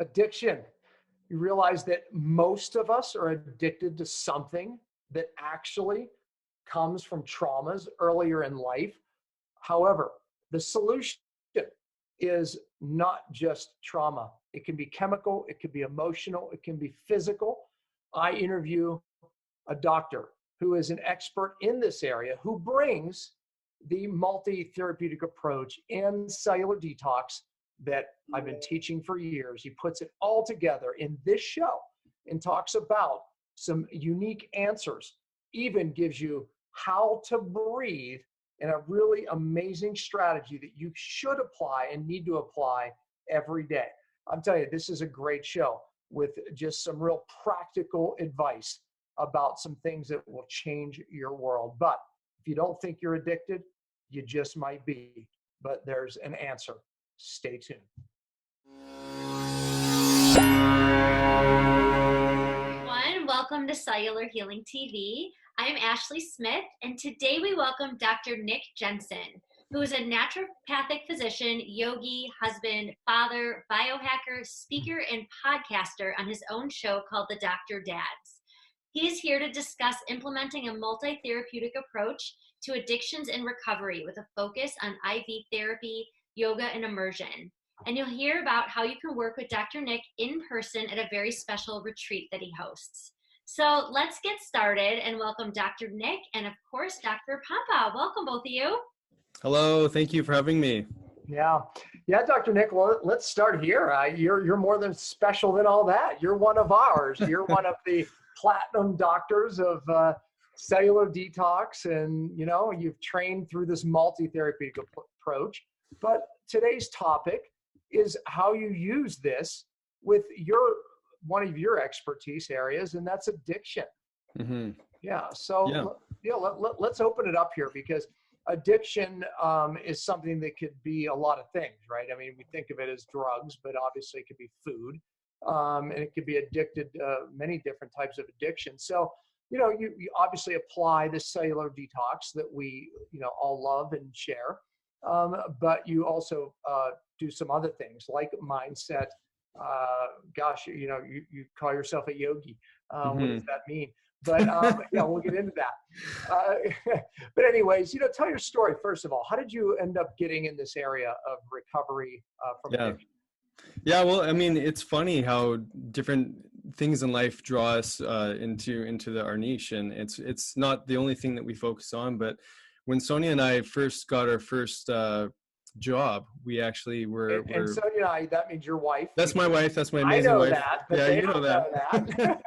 Addiction. You realize that most of us are addicted to something that actually comes from traumas earlier in life. However, the solution is not just trauma. It can be chemical, it can be emotional, it can be physical. I interview a doctor who is an expert in this area who brings the multi-therapeutic approach and cellular detox that I've been teaching for years. He puts it all together in this show and talks about some unique answers, even gives you how to breathe, and a really amazing strategy that you should apply and need to apply every day. I'm telling you, this is a great show with just some real practical advice about some things that will change your world. But if you don't think you're addicted, you just might be. But there's an answer. Stay tuned. Everyone, welcome to Cellular Healing TV. I'm Ashley Smith, and today we welcome Dr. Nick Jensen, who is a naturopathic physician, yogi, husband, father, biohacker, speaker, and podcaster on his own show called The Dr. Dads. He is here to discuss implementing a multi-therapeutic approach to addictions and recovery with a focus on IV therapy, yoga, and immersion. And you'll hear about how you can work with Dr. Nick in person at a very special retreat that he hosts. So let's get started and welcome Dr. Nick and, of course, Dr. Pompa. Welcome, both of you. Hello. Thank you for having me. Yeah, Dr. Nick, well, let's start here. You're more than special than all that. You're one of ours. You're one of the platinum doctors of cellular detox, and you've trained through this multi-therapeutic approach. But today's topic is how you use this with one of your expertise areas, and that's addiction. Mm-hmm. Let's open it up here, because addiction is something that could be a lot of things, right? I mean, we think of it as drugs, but obviously it could be food, and it could be addicted many different types of addiction. So, you obviously apply the cellular detox that we, all love and share, but you also do some other things like mindset. You call yourself a yogi. Mm-hmm. What does that mean? But we'll get into that. But anyways, tell your story first of all. How did you end up getting in this area of recovery from addiction? Yeah, well, I mean, it's funny how different things in life draw us into our niche, and it's not the only thing that we focus on. But when Sonya and I first got our first job, we actually were. And Sonya and I, that means your wife. That's my wife. That's my amazing wife. That, but yeah, you know that.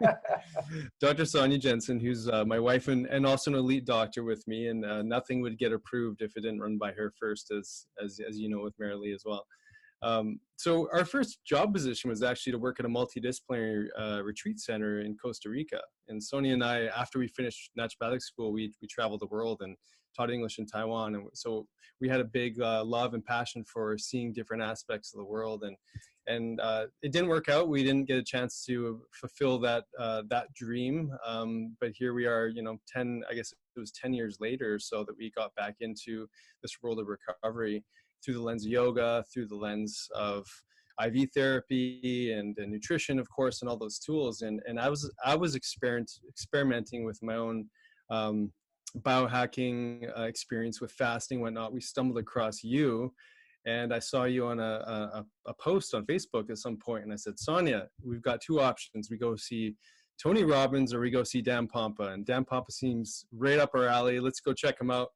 Dr. Sonya Jensen, who's my wife and also an elite doctor with me, and nothing would get approved if it didn't run by her first, as you know, with Marilee as well. So our first job position was actually to work at a multidisciplinary retreat center in Costa Rica. And Sonya and I, after we finished naturopathic school, we traveled the world and taught English in Taiwan. And so we had a big love and passion for seeing different aspects of the world. And it didn't work out. We didn't get a chance to fulfill that dream. But here we are, 10 years later, so that we got back into this world of recovery through the lens of yoga, through the lens of IV therapy and nutrition, of course, and all those tools. And I was experimenting with my own biohacking experience with fasting and whatnot. We stumbled across you, and I saw you on a post on Facebook at some point, and I said, Sonya, we've got two options. We go see Tony Robbins or we go see Dan Pompa, and Dan Pompa seems right up our alley. Let's go check him out.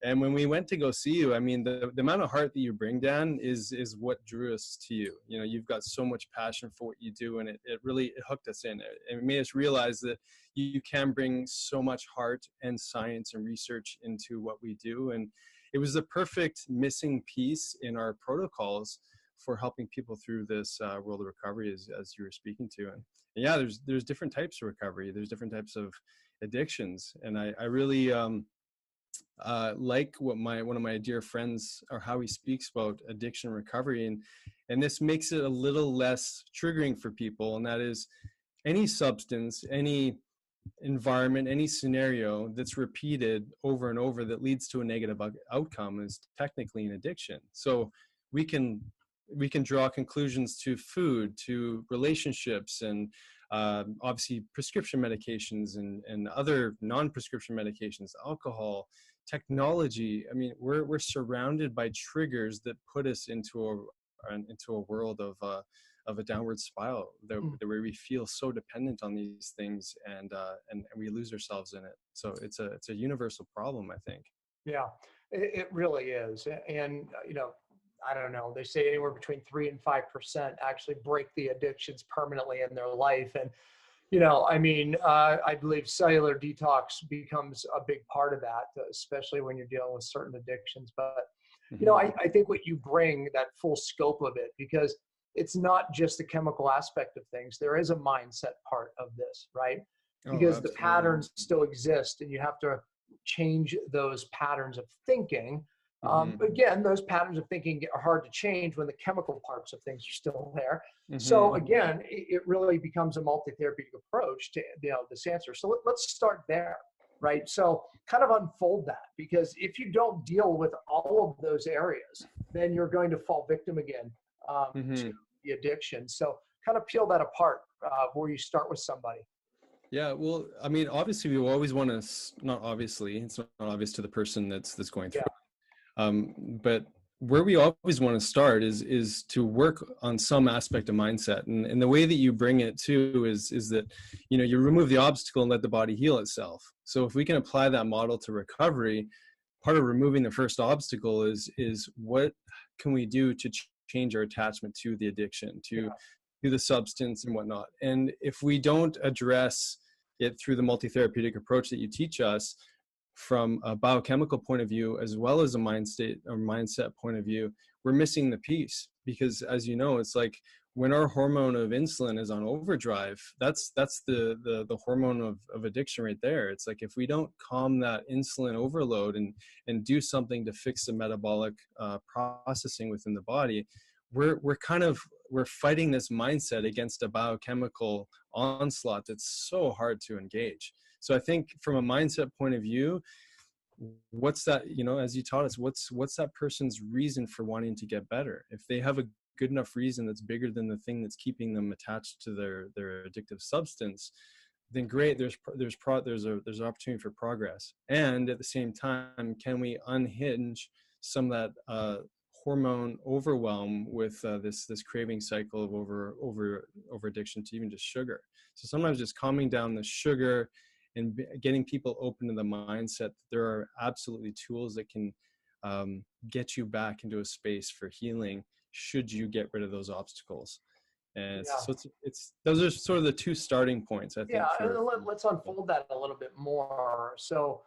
And when we went to go see you, I mean, the amount of heart that you bring, Dan, is what drew us to you. You've got so much passion for what you do, and it really hooked us in. It made us realize that you can bring so much heart and science and research into what we do. And it was the perfect missing piece in our protocols for helping people through this world of recovery, as you were speaking to. And yeah, there's different types of recovery. There's different types of addictions. And I really... like what one of my dear friends, or how he speaks about addiction recovery, and this makes it a little less triggering for people, and that is any substance, any environment, any scenario that's repeated over and over that leads to a negative outcome is technically an addiction. So we can we can draw conclusions to food, to relationships, and obviously prescription medications and other non-prescription medications, alcohol, technology. I mean, we're surrounded by triggers that put us into a world of a downward spiral, where we feel so dependent on these things, and we lose ourselves in it. So it's a universal problem, I think. Yeah, it really is. And, I don't know, they say anywhere between 3 and 5% actually break the addictions permanently in their life. And, I believe cellular detox becomes a big part of that, especially when you're dealing with certain addictions. But, I think what you bring, that full scope of it, because it's not just the chemical aspect of things. There is a mindset part of this, right? Because the patterns still exist, and you have to change those patterns of thinking. Again, those patterns of thinking are hard to change when the chemical parts of things are still there. So again, it really becomes a multi-therapeutic approach to this answer. So let's start there, right? So kind of unfold that, because if you don't deal with all of those areas, then you're going to fall victim again to the addiction. So kind of peel that apart where you start with somebody. Yeah, well, I mean, obviously, we always want to, not obviously, it's not obvious to the person that's going through. But where we always want to start is to work on some aspect of mindset. And the way that you bring it too is that, you remove the obstacle and let the body heal itself. So if we can apply that model to recovery, part of removing the first obstacle is what can we do to change our attachment to the addiction, to the substance and whatnot. And if we don't address it through the multi-therapeutic approach that you teach us, from a biochemical point of view, as well as a mindset point of view, we're missing the piece. Because as you know, it's like when our hormone of insulin is on overdrive, that's the hormone of addiction right there. It's like if we don't calm that insulin overload and do something to fix the metabolic processing within the body, we're fighting this mindset against a biochemical onslaught that's so hard to engage. So I think from a mindset point of view, what's that, as you taught us, what's that person's reason for wanting to get better? If they have a good enough reason that's bigger than the thing that's keeping them attached to their addictive substance, then great, there's an opportunity for progress. And at the same time, can we unhinge some of that hormone overwhelm with this craving cycle of over addiction to even just sugar? So sometimes just calming down the sugar and getting people open to the mindset that there are absolutely tools that can get you back into a space for healing should you get rid of those obstacles. And so it's those are sort of the two starting points, I think. Let's unfold that a little bit more. So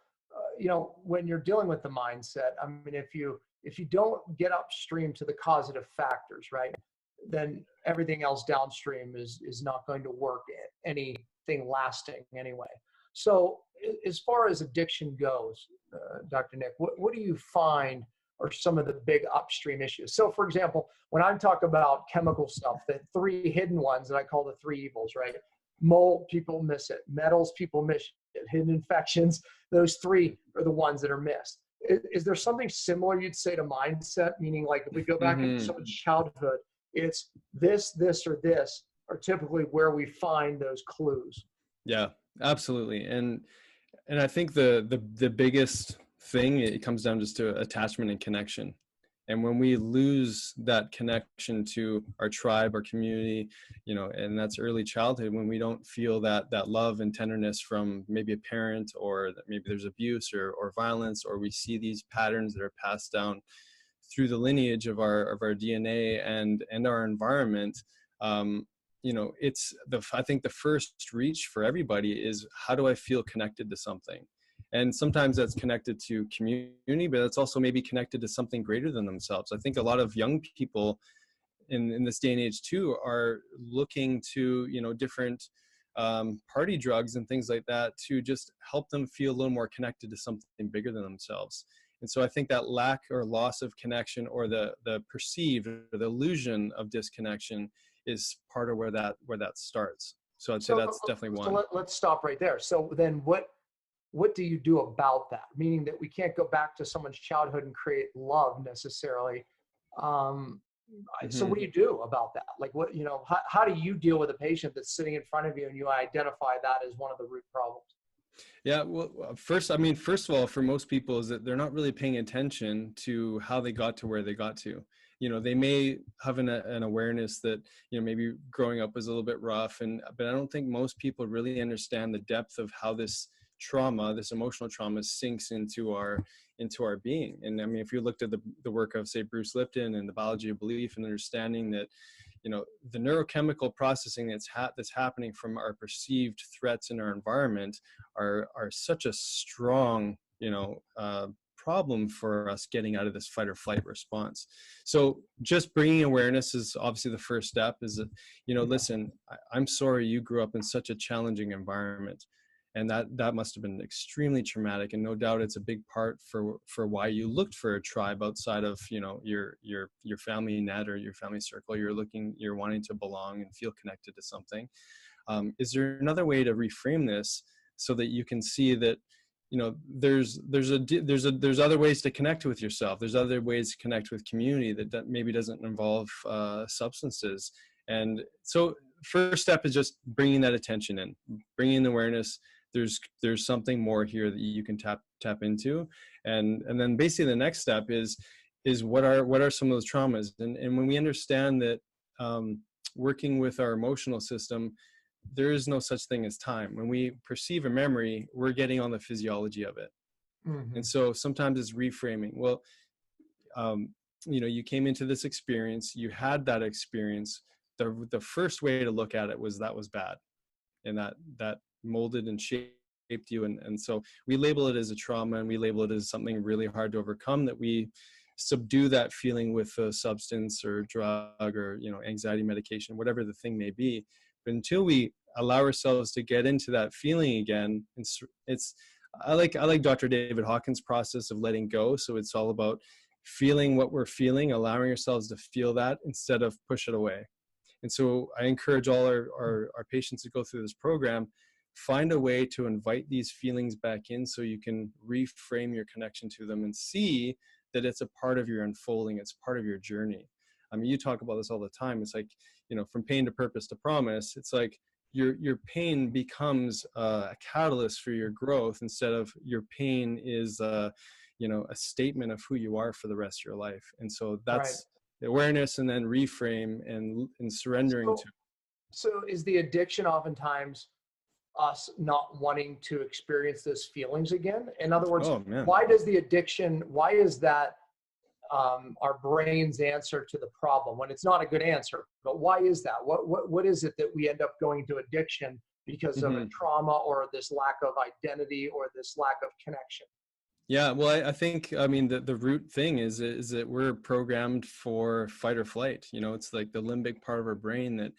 when you're dealing with the mindset, I mean, if you don't get upstream to the causative factors, right, then everything else downstream is not going to work anything lasting anyway. So as far as addiction goes, Dr. Nick, what do you find are some of the big upstream issues? So for example, when I'm talking about chemical stuff, the 3 hidden ones that I call the 3 evils, right? Mold, people miss it. Metals, people miss it. Hidden infections, those 3 are the ones that are missed. Is there something similar you'd say to mindset? Meaning, like, if we go back into someone's childhood, it's this, or this are typically where we find those clues. Yeah, absolutely. And I think the biggest thing, it comes down just to attachment and connection. And when we lose that connection to our tribe, our community, and that's early childhood, when we don't feel that love and tenderness from maybe a parent, or that maybe there's abuse or violence, or we see these patterns that are passed down through the lineage of our DNA and our environment, I think the first reach for everybody is, how do I feel connected to something? And sometimes that's connected to community, but it's also maybe connected to something greater than themselves. I think a lot of young people in this day and age too are looking to, different party drugs and things like that to just help them feel a little more connected to something bigger than themselves. And so I think that lack or loss of connection, or the perceived or the illusion of disconnection, is part of where that starts. So I'd say that's definitely one. So let's stop right there. So then what do you do about that? Meaning that we can't go back to someone's childhood and create love necessarily. So what do you do about that? Like what, how do you deal with a patient that's sitting in front of you and you identify that as one of the root problems? Yeah, well, first of all, for most people is that they're not really paying attention to how they got to where they got to. They may have an awareness that, maybe growing up was a little bit rough, but I don't think most people really understand the depth of how this trauma, this emotional trauma, sinks into our being. And I mean, if you looked at the work of, say, Bruce Lipton and the biology of belief, and understanding that, the neurochemical processing that's happening from our perceived threats in our environment are such a strong, problem for us getting out of this fight or flight response. So just bringing awareness is obviously the first step. Is that, listen, I'm sorry you grew up in such a challenging environment, and that must have been extremely traumatic, and no doubt it's a big part for why you looked for a tribe outside of your family net or your family circle. You're wanting to belong and feel connected to something. Is there another way to reframe this so that you can see that there's other ways to connect with yourself, there's other ways to connect with community that maybe doesn't involve substances? And so first step is just bringing that attention in, bringing awareness. There's something more here that you can tap into, and then basically the next step is what are some of those traumas, and when we understand that working with our emotional system, there is no such thing as time. When we perceive a memory, we're getting on the physiology of it. Mm-hmm. And so sometimes it's reframing. Well, you came into this experience, you had that experience. The first way to look at it was that was bad, and that molded and shaped you. And so we label it as a trauma, and we label it as something really hard to overcome, that we subdue that feeling with a substance or drug or, anxiety medication, whatever the thing may be. But until we allow ourselves to get into that feeling again, I like Dr. David Hawkins' process of letting go. So it's all about feeling what we're feeling, allowing ourselves to feel that instead of push it away. And so I encourage all our patients to go through this program, find a way to invite these feelings back in so you can reframe your connection to them and see that it's a part of your unfolding, it's part of your journey. I mean, you talk about this all the time. It's like, from pain to purpose to promise, it's like your pain becomes a catalyst for your growth, instead of your pain is a statement of who you are for the rest of your life. And so that's the awareness, and then reframe and surrendering to. So is the addiction oftentimes us not wanting to experience those feelings again? In other words, why is that our brain's answer to the problem when it's not a good answer? But why is that? What is it that we end up going to addiction because of a trauma, or this lack of identity, or this lack of connection? Yeah, well, I think, the root thing is that we're programmed for fight or flight. It's like the limbic part of our brain that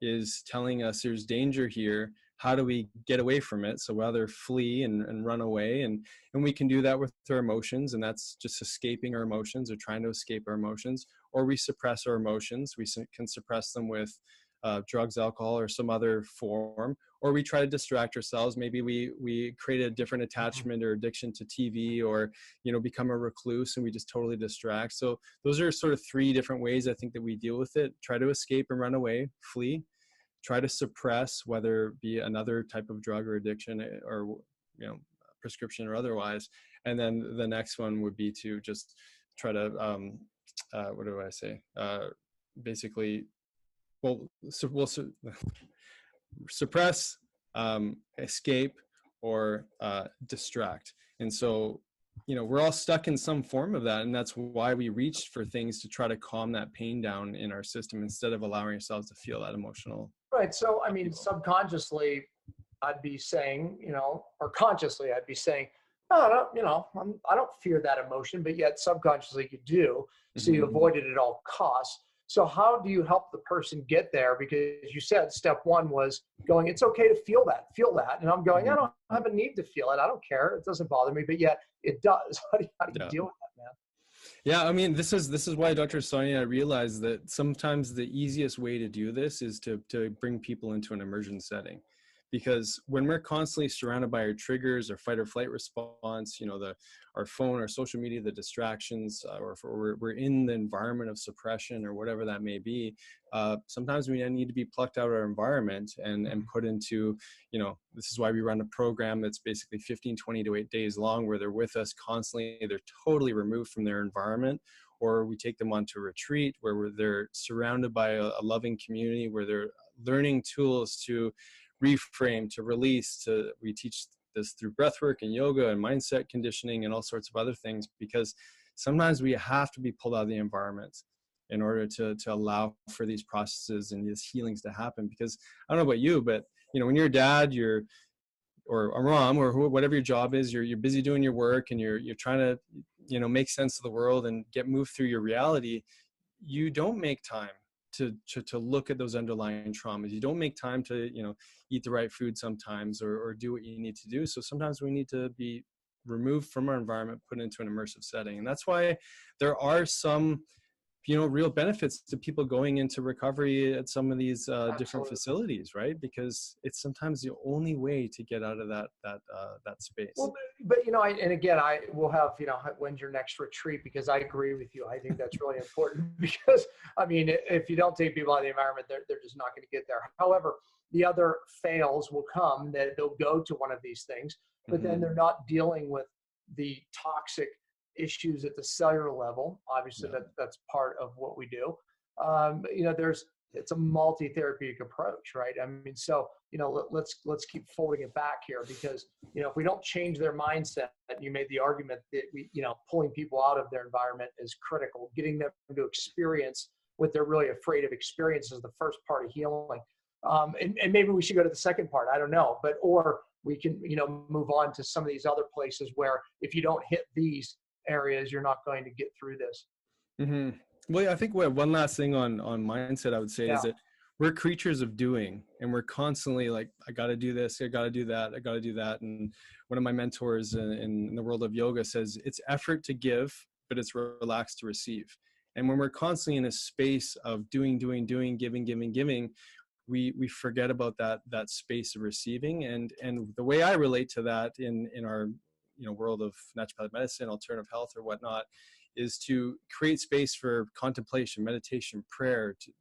is telling us there's danger here. How do we get away from it? So rather flee and run away. And we can do that with our emotions, and that's just escaping our emotions, or trying to escape our emotions. Or we suppress our emotions. We can suppress them with drugs, alcohol, or some other form. Or we try to distract ourselves. Maybe we create a different attachment or addiction to TV, or, become a recluse and we just totally distract. So those are sort of three different ways I think that we deal with it. Try to escape and run away, flee. Try to suppress, whether it be another type of drug or addiction, or, prescription or otherwise. And then the next one would be to just try to, what do I say? Basically, suppress, escape, or distract. And so, we're all stuck in some form of that. And that's why we reach for things to try to calm that pain down in our system, instead of allowing ourselves to feel that emotional. Right. So, subconsciously I'd be saying, or consciously I'd be saying, no, I don't fear that emotion, but yet subconsciously you do. So you avoid it at all costs. So how do you help the person get there? Because you said step one was going, it's okay to feel that. And I'm going, I don't have a need to feel it. I don't care. It doesn't bother me, but yet it does. How do you deal with that, man? Yeah, this is why, Dr. Sonya, realized that sometimes the easiest way to do this is to bring people into an immersion setting. because when we're constantly surrounded by our triggers, our fight or flight response, our phone, our social media, the distractions, or if we're in the environment of suppression or whatever that may be, sometimes we need to be plucked out of our environment and put into, this is why we run a program that's basically 15, 20 to 8 days long, where they're with us constantly. They're totally removed from their environment, or we take them onto a retreat where they're surrounded by a loving community, where they're learning tools to reframe, to release. We teach this through breathwork and yoga and mindset conditioning and all sorts of other things, because sometimes we have to be pulled out of the environment in order to allow for these processes and these healings to happen. Because I don't know about you, but when you're a dad, or a mom, or whatever your job is, you're busy doing your work and you're trying to make sense of the world and move through your reality. You don't make time to look at those underlying traumas. You don't make time to eat the right food sometimes, or do what you need to do. So sometimes we need to be removed from our environment, put into an immersive setting. And that's why there are some real benefits to people going into recovery at some of these different facilities, right? Because it's sometimes the only way to get out of that space. Well, but and again, I will have, when's your next retreat? Because I agree with you. I think that's really important, because if you don't take people out of the environment, they're just not going to get there. However, the other fails will come, that they'll go to one of these things, but then they're not dealing with the toxic issues at the cellular level. Obviously, that's part of what we do. It's a multi-therapeutic approach, right? So let's keep folding it back here, because if we don't change their mindset, you made the argument that pulling people out of their environment is critical. Getting them to experience what they're really afraid of experience is the first part of healing. And maybe we should go to the second part. I don't know, or we can move on to some of these other places where if you don't hit these areas, you're not going to get through this. Mm-hmm. Well, I think one last thing on mindset I would say is that we're creatures of doing, and we're constantly like, I got to do this, I got to do that, I got to do that. And one of my mentors in the world of yoga says it's effort to give, but it's relaxed to receive. And when we're constantly in a space of doing, giving, we forget about that space of receiving. And the way I relate to that in our world of naturopathic medicine, alternative health, or whatnot, is to create space for contemplation, meditation, prayer, to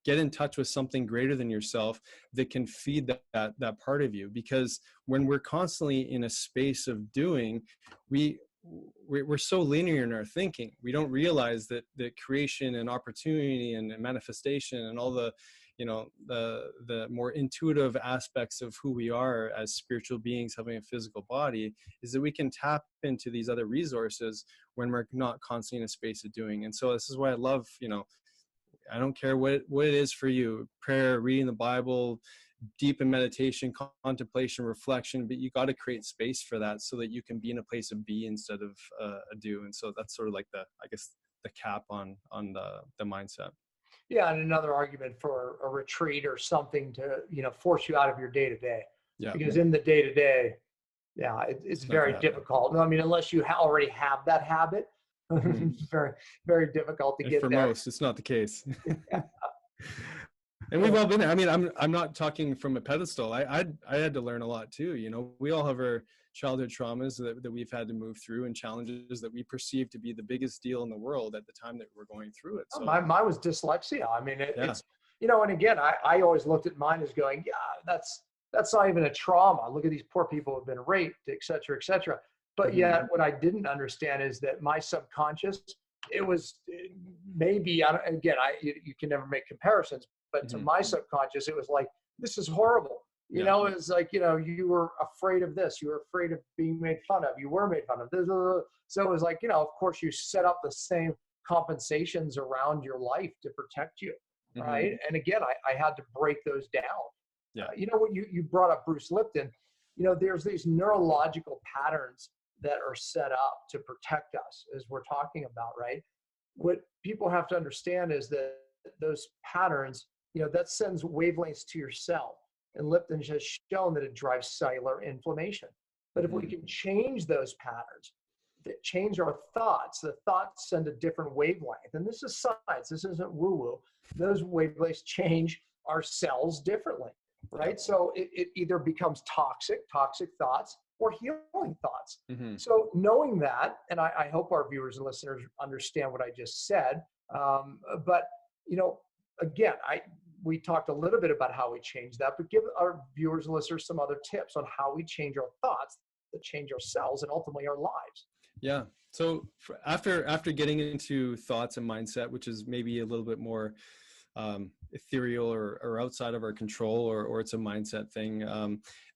get in touch with something greater than yourself that can feed that part of you. Because when we're constantly in a space of doing, we're so linear in our thinking. We don't realize that creation and opportunity and manifestation and all the the more intuitive aspects of who we are as spiritual beings having a physical body, is that we can tap into these other resources when we're not constantly in a space of doing. And so this is why I love, I don't care what it is for you, prayer, reading the Bible, deep in meditation, contemplation, reflection, but you got to create space for that so that you can be in a place of be instead of a do. And so that's sort of like the cap on the mindset. Yeah, and another argument for a retreat or something to force you out of your day to day. Yeah. Because in the day to day, it's very difficult. Unless you already have that habit, it's very, very difficult to get for there. For most, it's not the case. And we've all been there. I'm not talking from a pedestal. I had to learn a lot too. We all have our childhood traumas that we've had to move through, and challenges that we perceive to be the biggest deal in the world at the time that we're going through it. So mine was dyslexia. It's and again, I always looked at mine as going, that's not even a trauma. Look at these poor people who have been raped, et cetera, et cetera. But yet what I didn't understand is that my subconscious, it was maybe, you can never make comparisons, but to my subconscious, it was like, this is horrible. It's like, you were afraid of this. You were afraid of being made fun of. You were made fun of. So it was like, of course, you set up the same compensations around your life to protect you, right? And again, I had to break those down. Yeah. What you brought up Bruce Lipton, there's these neurological patterns that are set up to protect us, as we're talking about, right? What people have to understand is that those patterns, that sends wavelengths to your cell. And Lipton has shown that it drives cellular inflammation. But if we can change those patterns, that change our thoughts, the thoughts send a different wavelength. And this is science. This isn't woo-woo. Those wavelengths change our cells differently. right? So it either becomes toxic thoughts, or healing thoughts. Mm-hmm. So knowing that, and I hope our viewers and listeners understand what I just said, but again, we talked a little bit about how we change that, but give our viewers and listeners some other tips on how we change our thoughts that change ourselves and ultimately our lives. Yeah. So after getting into thoughts and mindset, which is maybe a little bit more ethereal or outside of our control, or it's a mindset thing,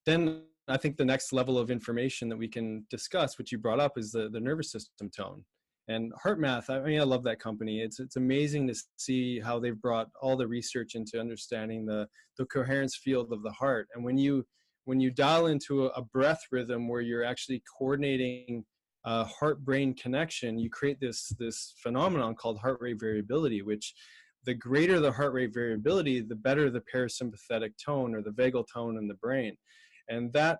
then I think the next level of information that we can discuss, which you brought up, is the nervous system tone. And HeartMath, I mean, I love that company. It's amazing to see how they've brought all the research into understanding the coherence field of the heart. And when you dial into a breath rhythm where you're actually coordinating heart-brain connection, you create this phenomenon called heart rate variability, which the greater the heart rate variability, the better the parasympathetic tone or the vagal tone in the brain. And that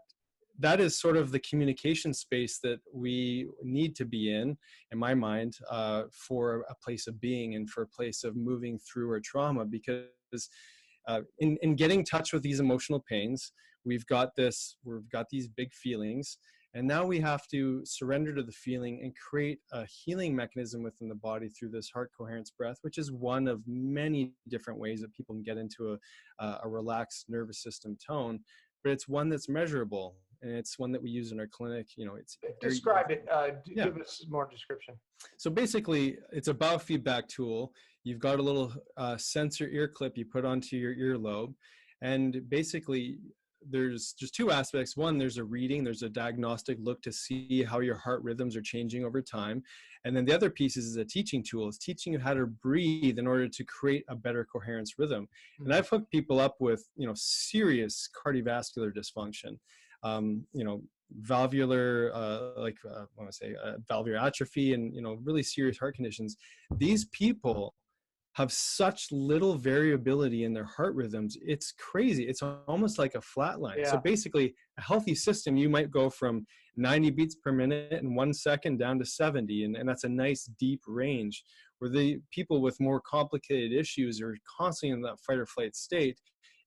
is sort of the communication space that we need to be in my mind, for a place of being and for a place of moving through our trauma. Because in getting in touch with these emotional pains, we've got these big feelings, and now we have to surrender to the feeling and create a healing mechanism within the body through this heart coherence breath, which is one of many different ways that people can get into a relaxed nervous system tone. But it's one that's measurable, and it's one that we use in our clinic. It's describe it. Give us more description. So basically, it's a biofeedback tool. You've got a little sensor ear clip you put onto your earlobe, and basically there's just two aspects. One, there's a reading, there's a diagnostic look to see how your heart rhythms are changing over time. And then the other piece is a teaching tool. It's teaching you how to breathe in order to create a better coherence rhythm. Mm-hmm. And I've hooked people up with, serious cardiovascular dysfunction, valvular, valvular atrophy, and, really serious heart conditions. These people have such little variability in their heart rhythms. It's crazy. It's almost like a flat line. Yeah. So basically, a healthy system, you might go from 90 beats per minute in 1 second down to 70. And that's a nice deep range. Where the people with more complicated issues are constantly in that fight or flight state,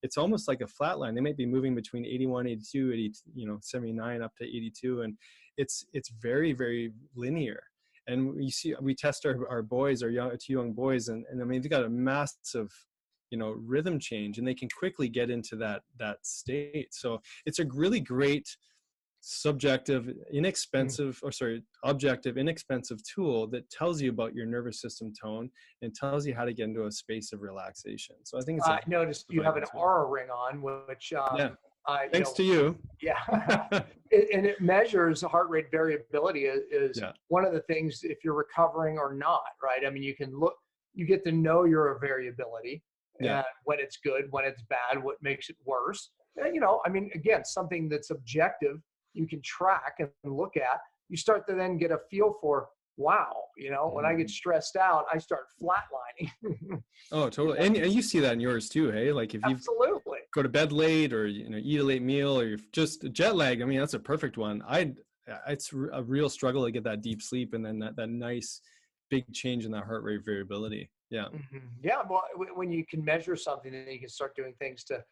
it's almost like a flat line. They might be moving between 81, 82, 80, 79 up to 82. And it's very, very linear. And we test our boys, our two young boys, and I mean, they've got a massive, rhythm change, and they can quickly get into that state. So it's a really great objective, inexpensive tool that tells you about your nervous system tone and tells you how to get into a space of relaxation. So I think it's. I noticed you have an aura ring on, which thanks to you. Yeah. And it measures heart rate variability is one of the things, if you're recovering or not, right? I mean, you get to know your variability, when it's good, when it's bad, what makes it worse. And, I mean, again, something that's objective, you can track and look at. You start to then get a feel for, wow, when I get stressed out, I start flatlining. Oh, totally. And you see that in yours too, hey? Like if you go to bed late, or eat a late meal, or you're just jet lag, I mean, that's a perfect one. It's a real struggle to get that deep sleep, and then that nice big change in that heart rate variability. Yeah. Mm-hmm. Yeah. Well, when you can measure something, then you can start doing things to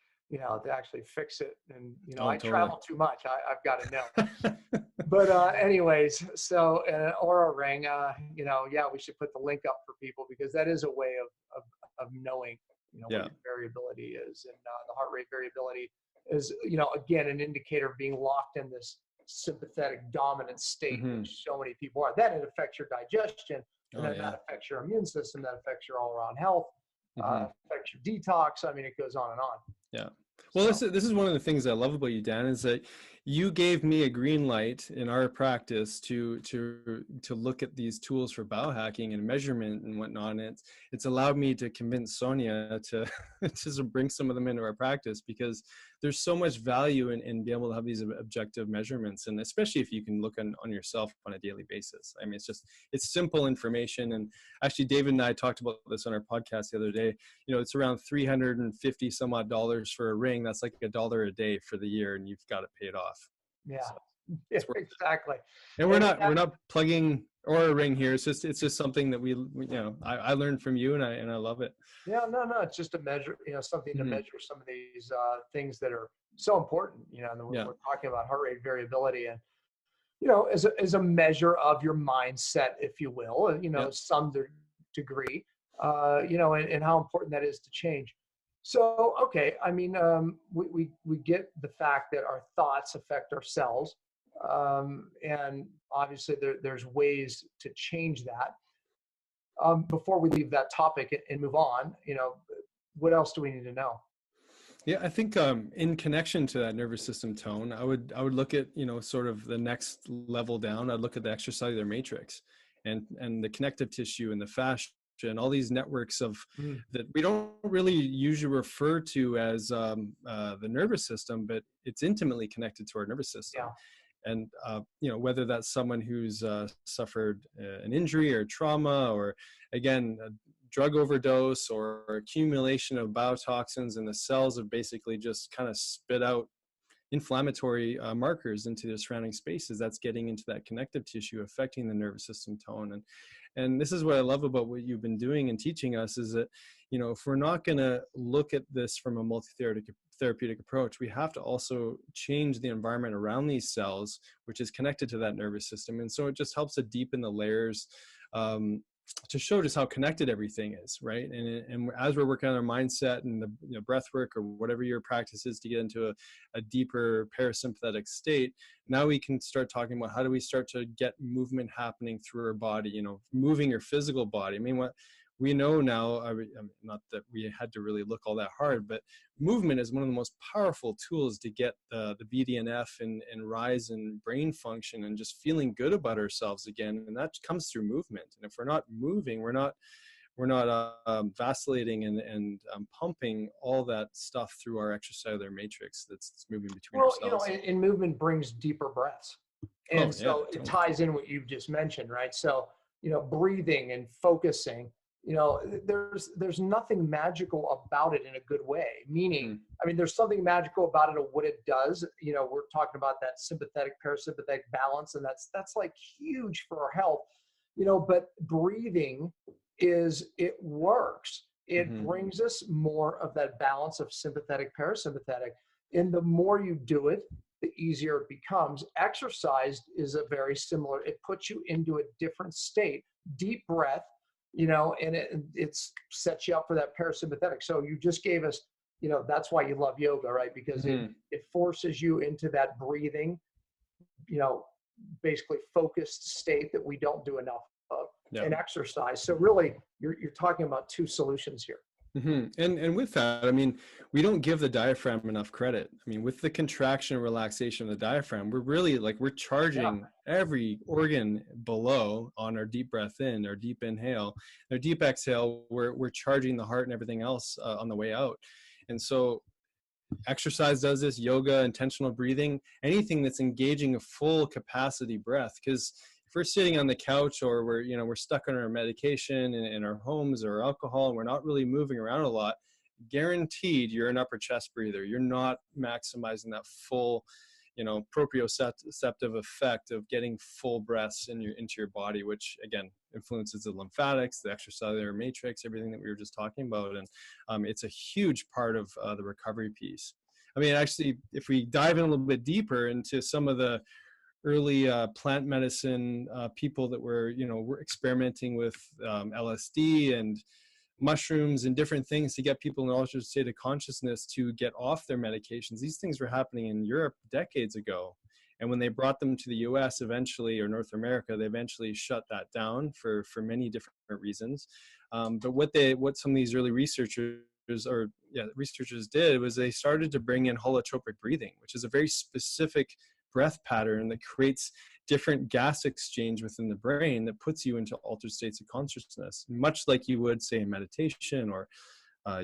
actually fix it. And, I travel too much. I've got to know. But anyways, so an aura ring, we should put the link up for people, because that is a way of knowing, what your variability is. And the heart rate variability is, again, an indicator of being locked in this sympathetic dominant state, which so many people are. Then it affects your digestion, and then that affects your immune system, that affects your all-around health, affects your detox. I mean, it goes on and on. Yeah. Well, this is one of the things I love about you, Dan, is that you gave me a green light in our practice to look at these tools for biohacking and measurement and whatnot. And it's allowed me to convince Sonya to bring some of them into our practice, because there's so much value in being able to have these objective measurements, and especially if you can look on yourself on a daily basis. I mean, it's simple information. And actually, David and I talked about this on our podcast the other day. It's around $350 some odd for a ring. That's like $1 a day for the year, and you've got to pay it off. Yeah, so exactly. And we're not plugging or a ring here. It's just something that I learned from you, and I love it. Yeah, no, it's just a measure, something to Mhm. measure some of these things that are so important, and Yeah. we're talking about heart rate variability and, as a measure of your mindset, if you will, Yeah. some degree, and how important that is to change. So, okay, I mean, we get the fact that our thoughts affect our cells, and obviously there's ways to change that. Before we leave that topic and move on, what else do we need to know? Yeah, I think in connection to that nervous system tone, I would look at sort of the next level down. I'd look at the extracellular matrix, and the connective tissue and the fascia and all these networks of Mm, that we don't really usually refer to as the nervous system, but it's intimately connected to our nervous system. yeah. And whether that's someone who's suffered an injury or trauma, or again a drug overdose, or accumulation of biotoxins, and the cells have basically just kind of spit out inflammatory markers into the surrounding spaces, that's getting into that connective tissue, affecting the nervous system tone. And this is what I love about what you've been doing and teaching us, is that if we're not going to look at this from a multi-therapeutic approach, we have to also change the environment around these cells, which is connected to that nervous system. And so it just helps to deepen the layers, to show just how connected everything is, right? And as we're working on our mindset and the breath work, or whatever your practice is, to get into a deeper parasympathetic state, now we can start talking about how do we start to get movement happening through our body, moving your physical body. I mean, what we know now, I mean, not that we had to really look all that hard, but movement is one of the most powerful tools to get the BDNF and rise in brain function and just feeling good about ourselves again. And that comes through movement. And if we're not moving, we're not vacillating and pumping all that stuff through our extracellular matrix that's moving between Well, our cells. and movement brings deeper breaths. Oh And yeah, so it totally. ties in what you've just mentioned, right? So, breathing and focusing, there's nothing magical about it in a good way. Meaning, Mhm. I mean, there's something magical about it of what it does. We're talking about that sympathetic, parasympathetic balance, and that's like huge for our health. But breathing it works. It Mhm. brings us more of that balance of sympathetic, parasympathetic. And the more you do it, the easier it becomes. Exercise is a very similar, it puts you into a different state, deep breath, and it sets you up for that parasympathetic. So you just gave us, that's why you love yoga, right? Because Mhm. it forces you into that breathing, you know, basically focused state that we don't do enough of, Yeah. and exercise. So really you're talking about two solutions here. And with that, I mean, we don't give the diaphragm enough credit. I mean, with the contraction and relaxation of the diaphragm, we're really we're Yeah. charging every organ below on our deep breath in, our deep inhale, our deep exhale. We're charging the heart and everything else on the way out. And so exercise does this, yoga, intentional breathing, anything that's engaging a full capacity breath. Because if we're sitting on the couch, or we're stuck on our medication in our homes, or alcohol, and we're not really moving around a lot, guaranteed you're an upper chest breather. You're not maximizing that full proprioceptive effect of getting full breaths into your body, which again influences the lymphatics, the extracellular matrix, everything that we were just talking about. And it's a huge part of the recovery piece. I mean, actually, if we dive in a little bit deeper into some of the early plant medicine people that were experimenting with LSD and mushrooms and different things to get people in an altered state of consciousness to get off their medications. These things were happening in Europe decades ago. And when they brought them to the US eventually, or North America, they eventually shut that down for many different reasons. But what some of these early researchers did was they started to bring in holotropic breathing, which is a very specific breath pattern that creates different gas exchange within the brain that puts you into altered states of consciousness, much like you would say in meditation, or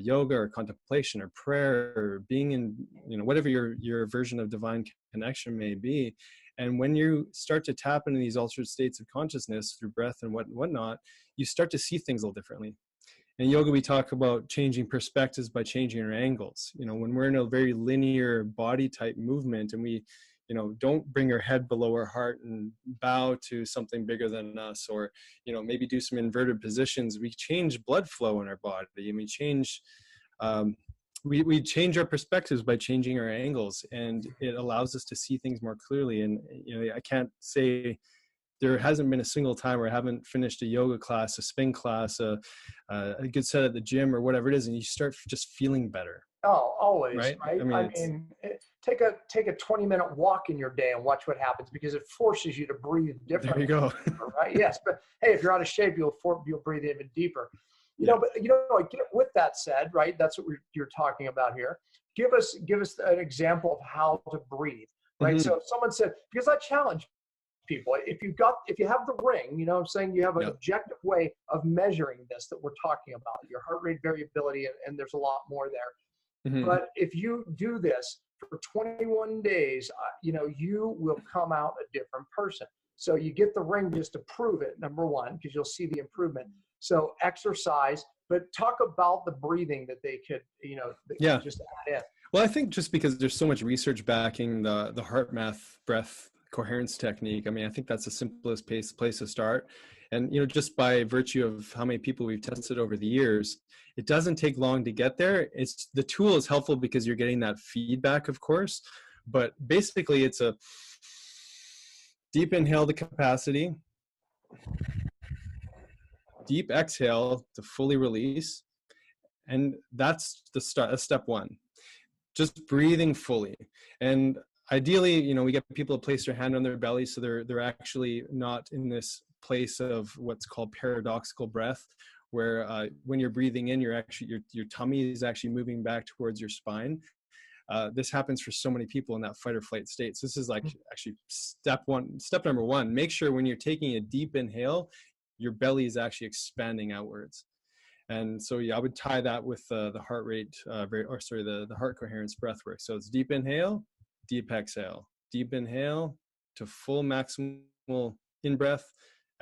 yoga, or contemplation, or prayer, or being in whatever your version of divine connection may be. And when you start to tap into these altered states of consciousness through breath and whatnot, you start to see things a little differently. In yoga, we talk about changing perspectives by changing our angles. When we're in a very linear body type movement, and we you know, don't bring our head below our heart and bow to something bigger than us, or, you know, maybe do some inverted positions. We change blood flow in our body, and we change, we change our perspectives by changing our angles, and it allows us to see things more clearly. And, you know, I can't say there hasn't been a single time where I haven't finished a yoga class, a spin class, a good set at the gym or whatever it is, and you start just feeling better. Oh, always, Right? right? I mean, I mean, take a 20-minute walk in your day and watch what happens, because it forces you to breathe differently. there you go. Right? Yes, but hey, if you're out of shape, you'll breathe even deeper. You know, but with that said, right? That's what you're talking about here. Give us an example of how to breathe, right? Mm-hmm. So if someone said, because I challenge people, if you have the ring, you know what I'm saying, you have an objective way of measuring this that we're talking about, your heart rate variability, and there's a lot more there. Mm-hmm. But if you do this for 21 days, you know, you will come out a different person. So you get the ring just to prove it, number one, because you'll see the improvement. So exercise, but talk about the breathing that they could, you know, just add in. Well, I think just because there's so much research backing the heart math breath coherence technique, I mean, I think that's the simplest place to start. And, you know, just by virtue of how many people we've tested over the years, it doesn't take long to get there. The tool is helpful because you're getting that feedback, of course, but basically it's a deep inhale to capacity, deep exhale to fully release. And that's that's step one, just breathing fully. And ideally, you know, we get people to place their hand on their belly, so they're actually not in this place of what's called paradoxical breath, where when you're breathing in, you're actually your tummy is actually moving back towards your spine. This happens for so many people in that fight or flight state. So this is like actually step number one. Make sure when you're taking a deep inhale, your belly is actually expanding outwards. And so, yeah, I would tie that with the heart rate, the heart coherence breath work. So it's deep inhale, deep exhale, deep inhale to full maximal in breath,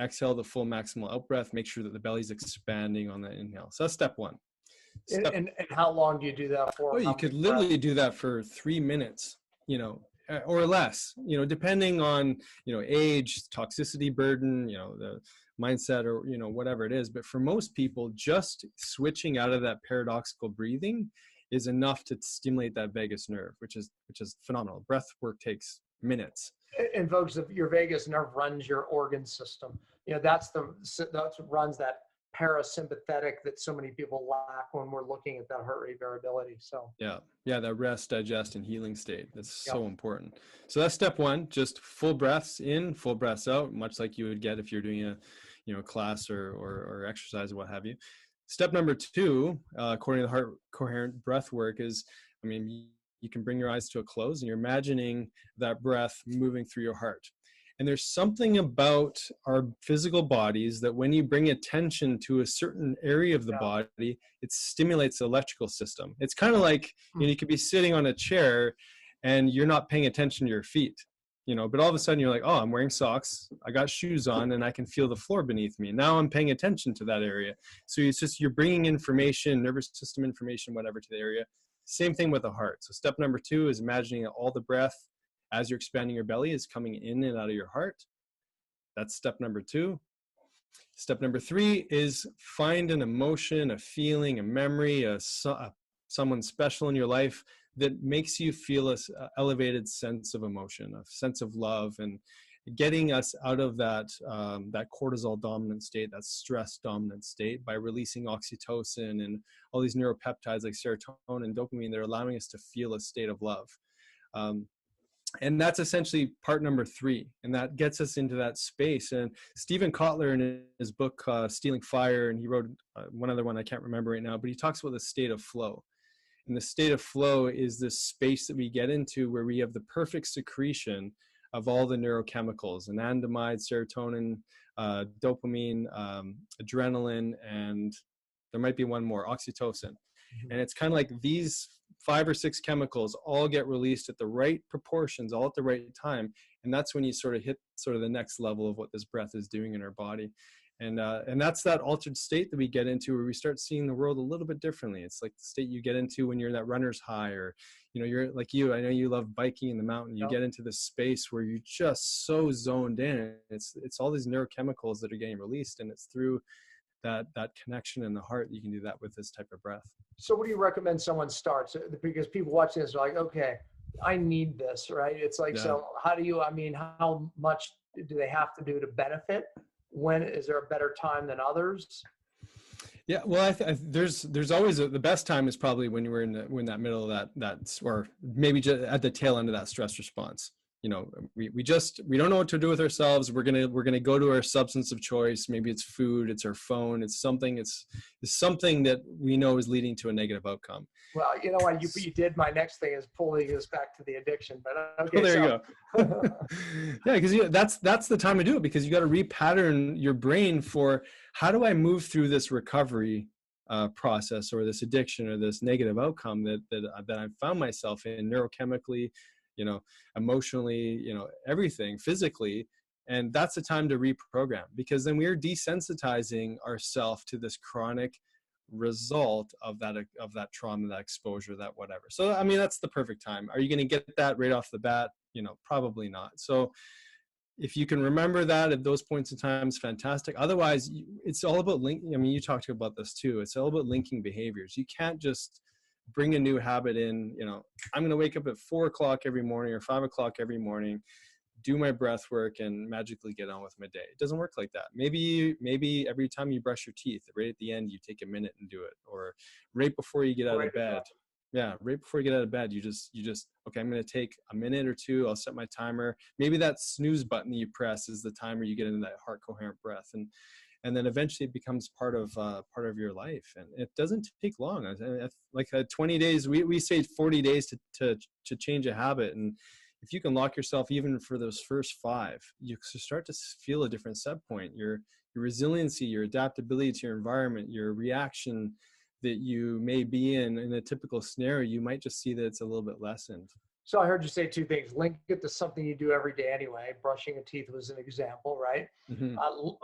exhale to full maximal out breath. Make sure that the belly's expanding on that inhale. So that's step one. And how long do you do that for? Oh, you could literally do that for 3 minutes, you know, or less, you know, depending on, you know, age, toxicity burden, you know, the mindset, or, you know, whatever it is. But for most people, just switching out of that paradoxical breathing is enough to stimulate that vagus nerve, which is phenomenal. Breath work takes minutes. And folks, your vagus nerve runs your organ system. You know, that's what runs that parasympathetic that so many people lack when we're looking at that heart rate variability. So that rest, digest, and healing state, that's so important. So that's step one, just full breaths in, full breaths out, much like you would get if you're doing a, you know, class or exercise or what have you. Step number two, according to the heart coherent breath work, is, I mean, you can bring your eyes to a close and you're imagining that breath moving through your heart. And there's something about our physical bodies that when you bring attention to a certain area of the body, it stimulates the electrical system. It's kind of like, you know, you could be sitting on a chair and you're not paying attention to your feet, you know, but all of a sudden you're like, oh, I'm wearing socks, I got shoes on, and I can feel the floor beneath me. Now I'm paying attention to that area. So it's just, you're bringing information, nervous system information, whatever, to the area. Same thing with the heart. So step number two is imagining that all the breath as you're expanding your belly is coming in and out of your heart. That's step number two. Step number three is find an emotion, a feeling, a memory, someone special in your life that makes you feel an elevated sense of emotion, a sense of love, and getting us out of that cortisol dominant state, that stress dominant state, by releasing oxytocin and all these neuropeptides like serotonin and dopamine that are allowing us to feel a state of love. And that's essentially part number three. And that gets us into that space. And Stephen Kotler, in his book, Stealing Fire, and he wrote one other one I can't remember right now, but he talks about the state of flow. And the state of flow is this space that we get into where we have the perfect secretion of all the neurochemicals, anandamide, serotonin, dopamine, adrenaline, and there might be one more, oxytocin. And it's kind of like these 5 or 6 chemicals all get released at the right proportions, all at the right time. And that's when you sort of hit sort of the next level of what this breath is doing in our body. And that's that altered state that we get into where we start seeing the world a little bit differently. It's like the state you get into when you're in that runner's high, or, you know, you're like I know you love biking in the mountain. You get into this space where you're just so zoned in. It's all these neurochemicals that are getting released, and it's through that connection in the heart that you can do that with this type of breath. So what do you recommend someone starts? Because people watching this are like, okay, I need this, right? It's like, so how much do they have to do to benefit? When is there a better time than others? Yeah, well, there's always the best time is probably when you're in that middle of that, or maybe just at the tail end of that stress response. You know, we don't know what to do with ourselves. We're gonna go to our substance of choice. Maybe it's food, it's our phone, it's something that we know is leading to a negative outcome. Well, you know what, you did. My next thing is pulling us back to the addiction, but okay. Well, there you go. Yeah, because that's the time to do it, because you got to repattern your brain for, how do I move through this recovery process, or this addiction, or this negative outcome that I found myself in, neurochemically, you know, emotionally, you know, everything, physically. And that's the time to reprogram, because then we're desensitizing ourselves to this chronic result of that trauma, that exposure, that whatever. So, I mean, that's the perfect time. Are you going to get that right off the bat? You know, probably not. So if you can remember that at those points in time, it's fantastic. Otherwise, it's all about linking. I mean, you talked about this too. It's all about linking behaviors. You can't just bring a new habit in. You know, I'm going to wake up at 4 o'clock every morning or 5 o'clock every morning, do my breath work, and magically get on with my day. It doesn't work like that. Maybe every time you brush your teeth, right at the end, you take a minute and do it, or right before you get out of bed. Yeah, right before you get out of bed, you just okay, I'm going to take a minute or two. I'll set my timer. Maybe that snooze button that you press is the timer you get into that heart coherent breath, and then eventually it becomes part of your life. And it doesn't take long. Like 20 days, we say 40 days to change a habit. And if you can lock yourself even for those first 5, you start to feel a different set point. Your resiliency, your adaptability to your environment, your reaction that you may be in a typical scenario, you might just see that it's a little bit lessened. So I heard you say 2 things. Link it to something you do every day anyway. Brushing your teeth was an example, right? Mm-hmm.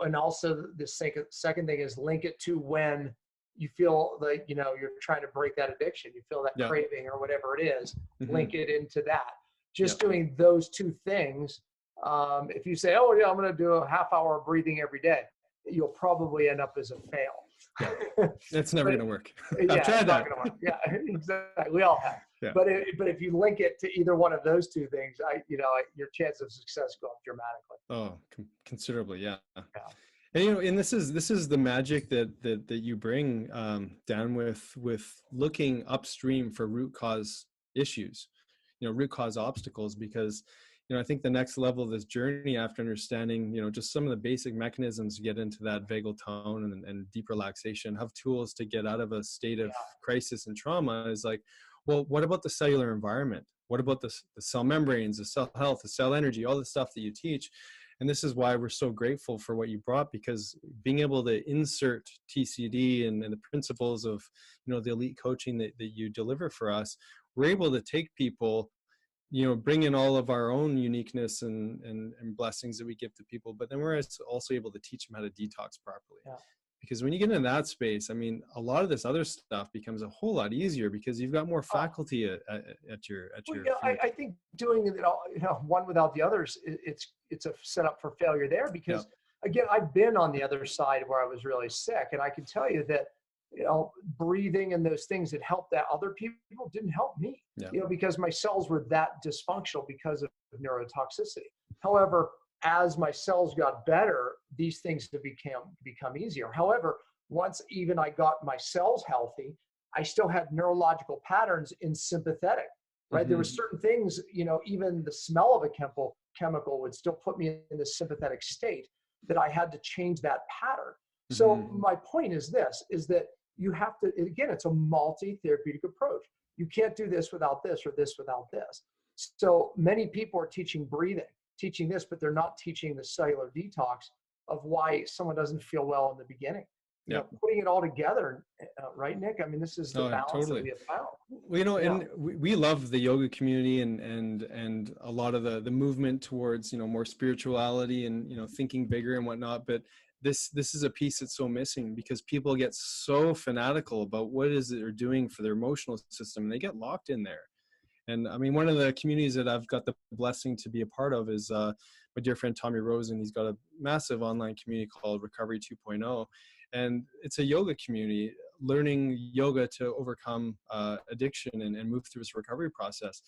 And also the second thing is link it to when you feel like, you know, you're trying to break that addiction. You feel that craving or whatever it is. Mm-hmm. Link it into that. Just doing those 2 things. If you say, oh yeah, I'm going to do a half hour of breathing every day, you'll probably end up as a fail. Yeah. It's never going to work. Yeah, I've tried that. Not gonna work. Yeah, exactly. We all have. Yeah. But if you link it to either one of those 2 things, your chance of success go up dramatically. Oh, considerably. Yeah. And you know, and this is the magic that you bring down with looking upstream for root cause issues, you know, root cause obstacles, because, you know, I think the next level of this journey, after understanding, you know, just some of the basic mechanisms to get into that vagal tone and deep relaxation, have tools to get out of a state of crisis and trauma, is like, well, what about the cellular environment? What about the cell membranes, the cell health, the cell energy, all the stuff that you teach? And this is why we're so grateful for what you brought, because being able to insert TCD and the principles of, you know, the elite coaching that you deliver for us, we're able to take people, you know, bring in all of our own uniqueness and blessings that we give to people, but then we're also able to teach them how to detox properly. Yeah. Because when you get in that space, I mean, a lot of this other stuff becomes a whole lot easier because you've got more faculty at your. I think doing it all, you know, one without the others, it's a setup for failure there. Because again, I've been on the other side where I was really sick, and I can tell you that, you know, breathing and those things that helped that other people didn't help me. Yeah. You know, because my cells were that dysfunctional because of neurotoxicity. However, as my cells got better, these things have become easier. However, once even I got my cells healthy, I still had neurological patterns in sympathetic, right? Mm-hmm. There were certain things, you know, even the smell of a chemical would still put me in the sympathetic state, that I had to change that pattern. Mm-hmm. So my point is this, is that you have to, again, it's a multi-therapeutic approach. You can't do this without this, or this without this. So many people are teaching breathing, teaching this, but they're not teaching the cellular detox of why someone doesn't feel well in the beginning. You know, putting it all together, right, Nick? I mean, this is the balance that we have found. Well, you know, and we love the yoga community and a lot of the movement towards, you know, more spirituality and, you know, thinking bigger and whatnot. But this is a piece that's so missing, because people get so fanatical about what is it they're doing for their emotional system, and they get locked in there. And I mean, one of the communities that I've got the blessing to be a part of is my dear friend Tommy Rosen. He's got a massive online community called Recovery 2.0, and it's a yoga community, learning yoga to overcome addiction and move through this recovery process.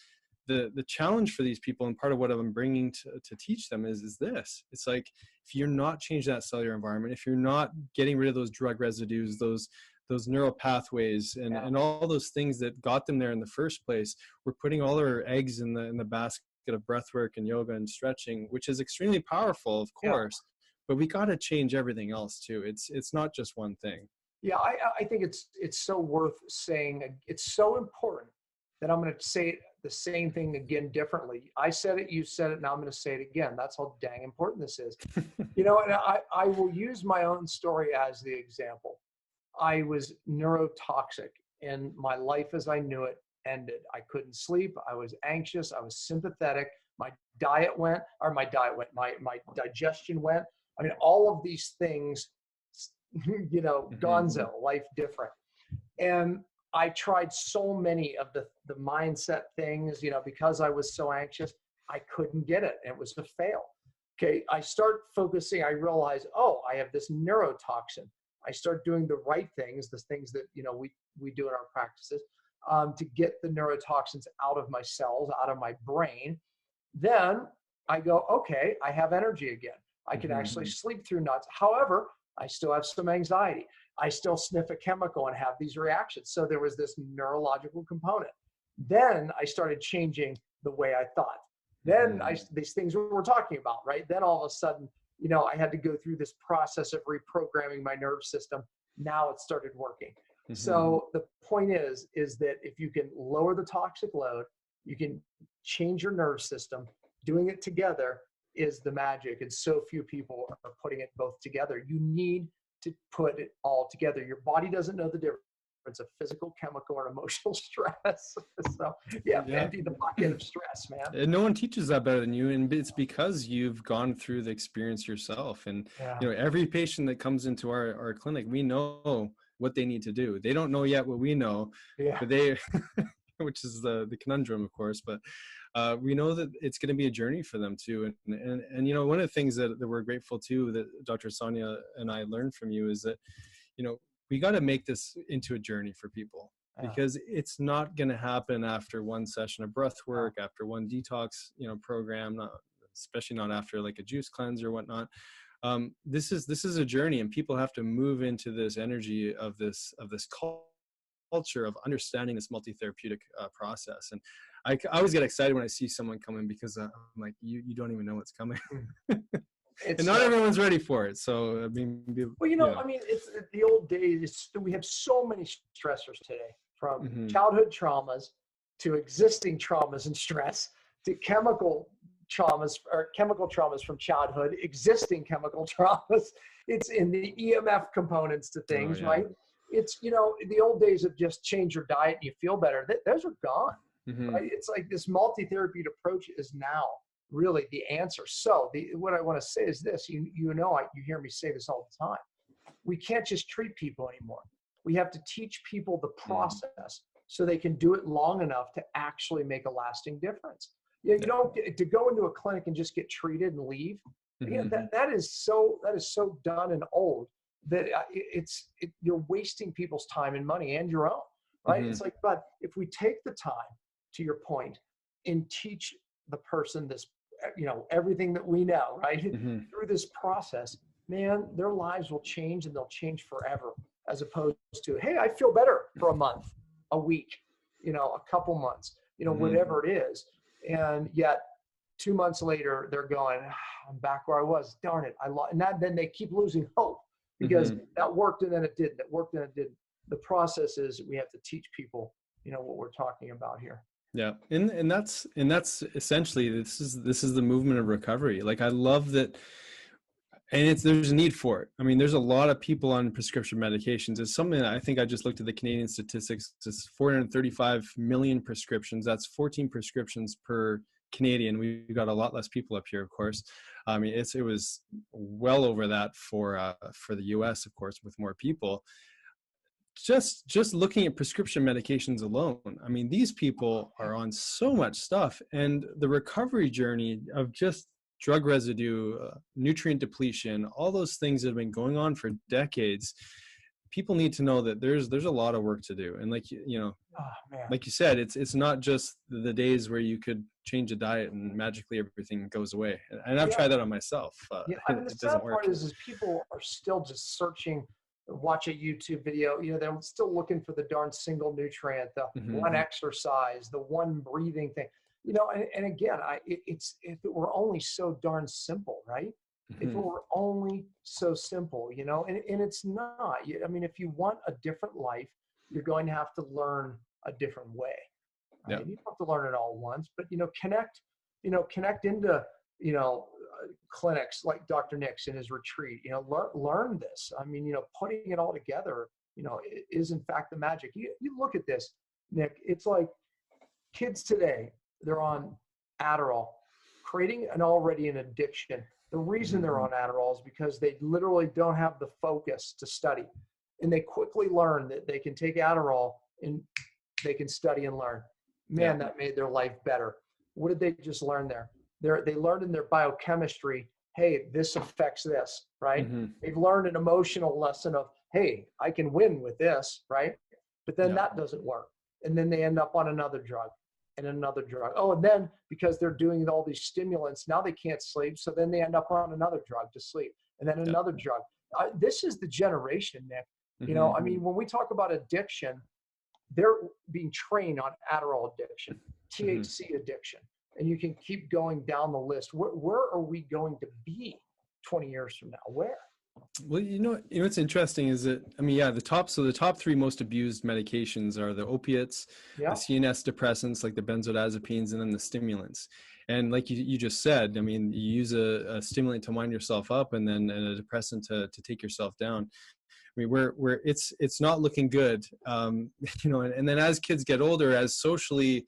The challenge for these people, and part of what I'm bringing to teach them is this. It's like, if you're not changing that cellular environment, if you're not getting rid of those drug residues, those neural pathways and all those things that got them there in the first place, we're putting all our eggs in the basket of breath work and yoga and stretching, which is extremely powerful, of course, but we got to change everything else too. It's not just one thing. Yeah, I think it's so worth saying. It's so important that I'm going to say the same thing again differently. I said it, you said it, now I'm going to say it again. That's how dang important this is. And I will use my own story as the example. I was neurotoxic, and my life as I knew it ended. I couldn't sleep. I was anxious. I was sympathetic. My digestion went. I mean, all of these things, gonzo, life different. And I tried so many of the mindset things, because I was so anxious, I couldn't get it. And it was a fail. Okay. I start focusing. I realize, I have this neurotoxin. I start doing the right things, the things that, we do in our practices, to get the neurotoxins out of my cells, out of my brain. Then I go, okay, I have energy again. I can actually sleep through nights. However, I still have some anxiety. I still sniff a chemical and have these reactions. So there was this neurological component. Then I started changing the way I thought. Then these things we're talking about, right? Then all of a sudden, I had to go through this process of reprogramming my nerve system. Now it started working. So the point is that if you can lower the toxic load, you can change your nerve system. Doing it together is the magic. And so few people are putting it both together. You need to put it all together. Your body doesn't know the difference of physical, chemical, or emotional stress. So empty the bucket of stress, man. And no one teaches that better than you, and it's because you've gone through the experience yourself. And every patient that comes into our clinic, we know what they need to do. They don't know yet what we know, but they which is the conundrum, of course, but we know that it's going to be a journey for them too. And one of the things that we're grateful to, that Dr. Sonya and I learned from you, is that we got to make this into a journey for people, because it's not going to happen after one session of breath work, after one detox, program, especially not after like a juice cleanse or whatnot. This is a journey, and people have to move into this energy of this culture of understanding this multi-therapeutic process. And I always get excited when I see someone come in, because I'm like, you don't even know what's coming. And not everyone's ready for it. So, I mean, I mean, it's the old days. We have so many stressors today, from childhood traumas to existing traumas and stress, to chemical traumas from childhood, existing chemical traumas. It's in the EMF components to things, right? It's, the old days of just change your diet and you feel better. Those are gone, right? It's like this multi-therapeutic approach is now really the answer. So what I want to say is this, you hear me say this all the time. We can't just treat people anymore. We have to teach people the process so they can do it long enough to actually make a lasting difference. You don't to go into a clinic and just get treated and leave. That is so done and old that you're wasting people's time and money and your own, right? It's like, but if we take the time, to your point, and teach the person this, everything that we know, right? Through this process, man, their lives will change, and they'll change forever, as opposed to, hey, I feel better for a month, a week, a couple months, whatever it is. And yet 2 months later, they're going, I'm back where I was. Darn it. And then they keep losing hope, because that worked and then it didn't. That worked and it didn't. The process is, we have to teach people, what we're talking about here. Yeah. And that's essentially, this is the movement of recovery. Like, I love that. And there's a need for it. I mean, there's a lot of people on prescription medications. It's something that I think I just looked at the Canadian statistics. It's 435 million prescriptions. That's 14 prescriptions per Canadian. We've got a lot less people up here, of course. I mean, it was well over that for the US, of course, with more people. Just looking at prescription medications alone, I mean, these people are on so much stuff, and the recovery journey of just drug residue, nutrient depletion, all those things that have been going on for decades. People need to know that there's a lot of work to do. And like, like you said, it's not just the days where you could change a diet and magically everything goes away. And I've tried that on myself. I mean, the sad part is people are still just searching, watch a YouTube video, they're still looking for the darn single nutrient, the one exercise, the one breathing thing, and again, if it were only so darn simple, right? If it were only so simple, and it's not. I mean, if you want a different life, you're going to have to learn a different way. Right? You don't have to learn it all at once, but connect into clinics like Dr. Nick's in his retreat. Learn this. I mean, putting it all together, is in fact the magic. You look at this, Nick. It's like kids today. They're on Adderall, creating an addiction. The reason they're on Adderall is because they literally don't have the focus to study. And they quickly learn that they can take Adderall and they can study and learn. Man, that made their life better. What did they just learn there? They learned in their biochemistry, hey, this affects this, right? They've learned an emotional lesson of, hey, I can win with this, right? But then that doesn't work. And then they end up on another drug. And another drug. Oh, and then because they're doing all these stimulants, now they can't sleep. So then they end up on another drug to sleep, and then another drug. This is the generation, Nick. I mean, when we talk about addiction, they're being trained on Adderall addiction, THC addiction, and you can keep going down the list. Where are we going to be 20 years from now? Where? Well, what's interesting is that, I mean, the top three most abused medications are the opiates, the CNS depressants like the benzodiazepines, and then the stimulants. And like you just said, I mean, you use a stimulant to wind yourself up, and then a depressant to take yourself down. I mean, it's not looking good, and then as kids get older, as socially,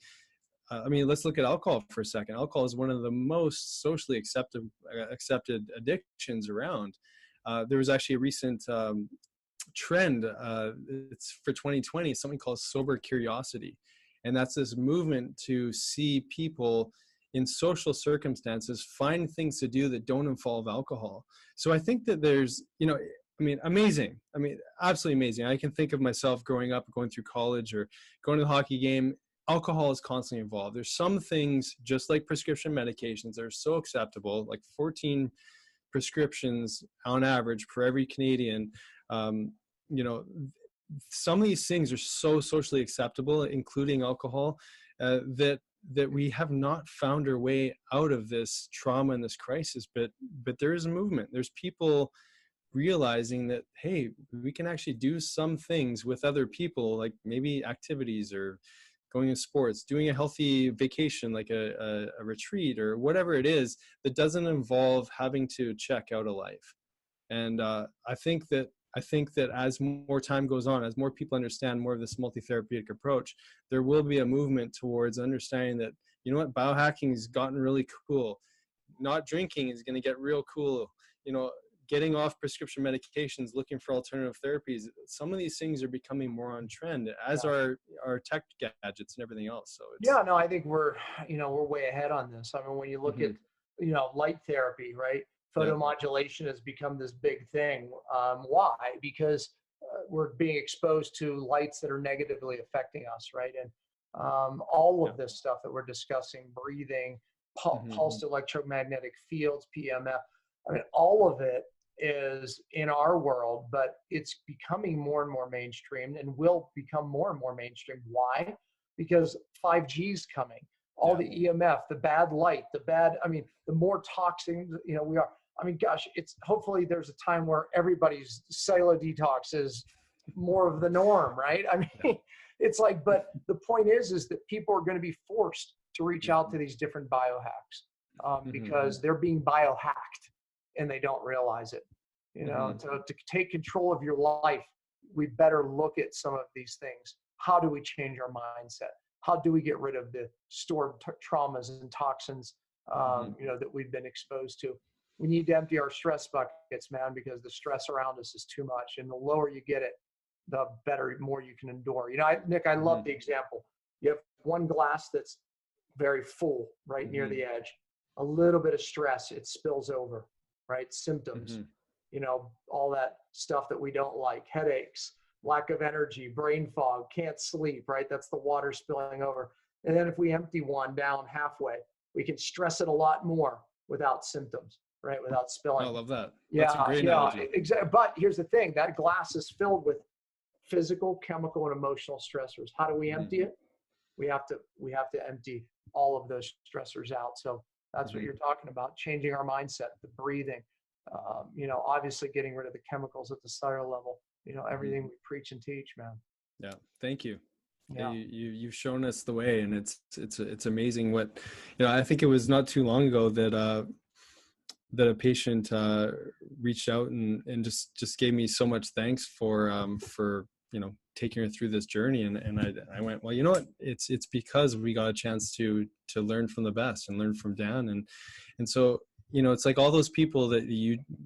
I mean, let's look at alcohol for a second. Alcohol is one of the most socially accepted addictions around. There was actually a recent trend, it's for 2020, something called sober curiosity. And that's this movement to see people in social circumstances find things to do that don't involve alcohol. So I think that there's, amazing. I mean, absolutely amazing. I can think of myself growing up, going through college or going to the hockey game. Alcohol is constantly involved. There's some things, just like prescription medications, that are so acceptable, like 14 prescriptions on average for every Canadian. Some of these things are so socially acceptable, including alcohol, that we have not found our way out of this trauma and this crisis. But there is a movement. There's people realizing that, hey, we can actually do some things with other people, like maybe activities or going to sports, doing a healthy vacation, like a retreat or whatever it is, that doesn't involve having to check out a life. And I think that as more time goes on, as more people understand more of this multi-therapeutic approach, there will be a movement towards understanding that, biohacking has gotten really cool. Not drinking is going to get real cool. Getting off prescription medications, looking for alternative therapies. Some of these things are becoming more on trend, as are our tech gadgets and everything else. So I think we're way ahead on this. I mean, when you look at, light therapy, right? Photomodulation has become this big thing. Why? Because we're being exposed to lights that are negatively affecting us, right? And all of this stuff that we're discussing, breathing, pulsed electromagnetic fields, PMF, I mean, all of it is in our world, but it's becoming more and more mainstream and will become more and more mainstream. Why? Because 5G is coming. All the EMF, the bad light, the more toxic, we are. I mean, gosh, hopefully there's a time where everybody's cellular detox is more of the norm, right? I mean, it's like, but the point is that people are going to be forced to reach out to these different biohacks because they're being biohacked and they don't realize it. To take control of your life, we better look at some of these things. How do we change our mindset? how do we get rid of the stored traumas and toxins, that we've been exposed to. We need to empty our stress buckets, man, because the stress around us is too much. And the lower you get it, the better, more you can endure. Nick, I love the example. You have one glass that's very full, right near the edge. A little bit of stress, it spills over, right? Symptoms, all that stuff that we don't like, headaches, lack of energy, brain fog, can't sleep, right? That's the water spilling over. And then if we empty one down halfway, we can stress it a lot more without symptoms, right? Without spilling. I love that. That's a great analogy. Exactly. But here's the thing, that glass is filled with physical, chemical, and emotional stressors. How do we empty it? We have to empty all of those stressors out. So that's what you're talking about, changing our mindset, the breathing, obviously getting rid of the chemicals at the cellular level, everything we preach and teach, man. Yeah. Thank you. Yeah. You've shown us the way, and it's amazing what, I think it was not too long ago that a patient reached out and just gave me so much thanks for taking her through this journey. And I went, well, you know what, it's because we got a chance to learn from the best and learn from Dan. And so, it's like all those people that